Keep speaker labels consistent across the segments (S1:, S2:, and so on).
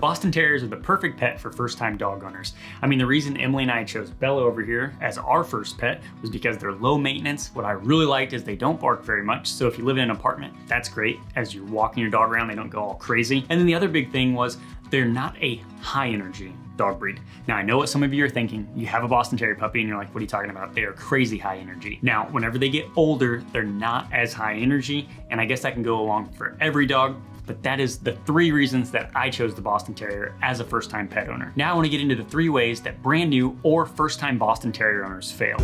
S1: Boston Terriers are the perfect pet for first-time dog owners. I mean, the reason Emily and I chose Bella over here as our first pet was because they're low maintenance. What I really liked is they don't bark very much, so if you live in an apartment, that's great. As you're walking your dog around, they don't go all crazy. And then the other big thing was they're not a high-energy dog breed. Now, I know what some of you are thinking. You have a Boston Terrier puppy and you're like, what are you talking about? They are crazy high energy. Now, whenever they get older, they're not as high energy, and I guess that can go along for every dog. But that is the 3 reasons that I chose the Boston Terrier as a first-time pet owner. Now I want to get into the 3 ways that brand new or first-time Boston Terrier owners fail.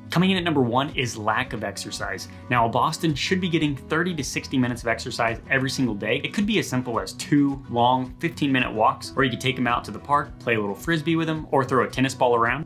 S1: Coming in at number 1 is lack of exercise. Now, a Boston should be getting 30 to 60 minutes of exercise every single day. It could be as simple as 2 long 15-minute walks, or you could take them out to the park, play a little frisbee with them, or throw a tennis ball around.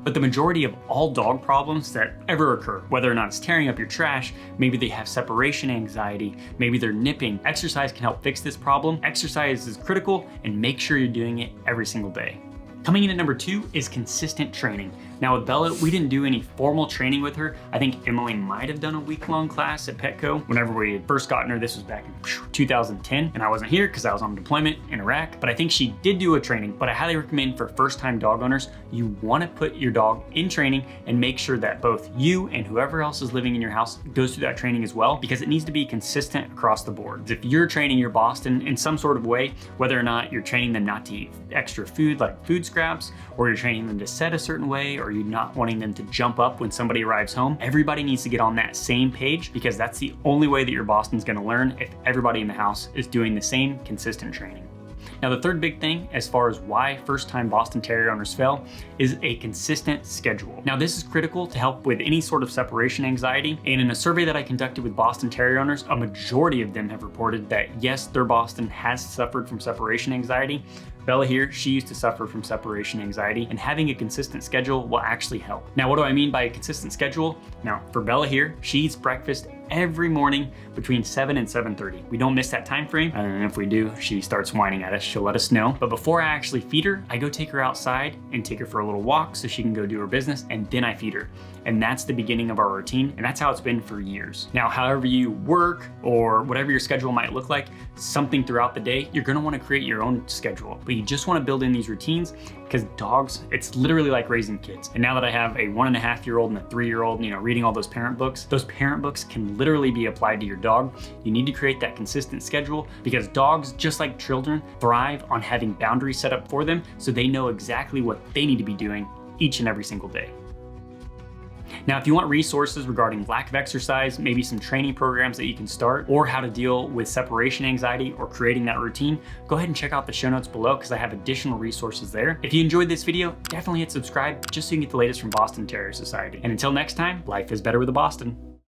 S1: But the majority of all dog problems that ever occur, whether or not it's tearing up your trash, maybe they have separation anxiety, maybe they're nipping, exercise can help fix this problem. Exercise is critical, and make sure you're doing it every single day. Coming in at number 2 is consistent training. Now with Bella, we didn't do any formal training with her. I think Emily might have done a week-long class at Petco. Whenever we had first gotten her, this was back in 2010, and I wasn't here because I was on deployment in Iraq, but I think she did do a training. But I highly recommend for first-time dog owners, you wanna put your dog in training and make sure that both you and whoever else is living in your house goes through that training as well, because it needs to be consistent across the board. If you're training your Boston in some sort of way, whether or not you're training them not to eat extra food like food scraps, or you're training them to set a certain way, or you're not wanting them to jump up when somebody arrives home, everybody needs to get on that same page, because that's the only way that your Boston's gonna learn, if everybody in the house is doing the same consistent training. Now, the third big thing as far as why first-time Boston Terrier owners fail is a consistent schedule. Now, this is critical to help with any sort of separation anxiety. And in a survey that I conducted with Boston Terrier owners, a majority of them have reported that yes, their Boston has suffered from separation anxiety. Bella here, she used to suffer from separation anxiety, and having a consistent schedule will actually help. Now, what do I mean by a consistent schedule? Now, for Bella here, she eats breakfast every morning between 7 and 7:30. We don't miss that time frame, and if we do, she starts whining at us. She'll let us know. But before I actually feed her, I go take her outside and take her for a little walk so she can go do her business, and then I feed her. And that's the beginning of our routine, and that's how it's been for years. Now, however you work or whatever your schedule might look like, something throughout the day, you're gonna wanna create your own schedule. But you just wanna build in these routines, because dogs, it's literally like raising kids. And now that I have a 1.5-year-old and a 3-year-old, reading all those parent books can literally be applied to your dog. You need to create that consistent schedule, because dogs, just like children, thrive on having boundaries set up for them so they know exactly what they need to be doing each and every single day. Now, if you want resources regarding lack of exercise, maybe some training programs that you can start, or how to deal with separation anxiety or creating that routine, go ahead and check out the show notes below, because I have additional resources there. If you enjoyed this video, definitely hit subscribe just so you can get the latest from Boston Terrier Society. And until next time, life is better with a Boston.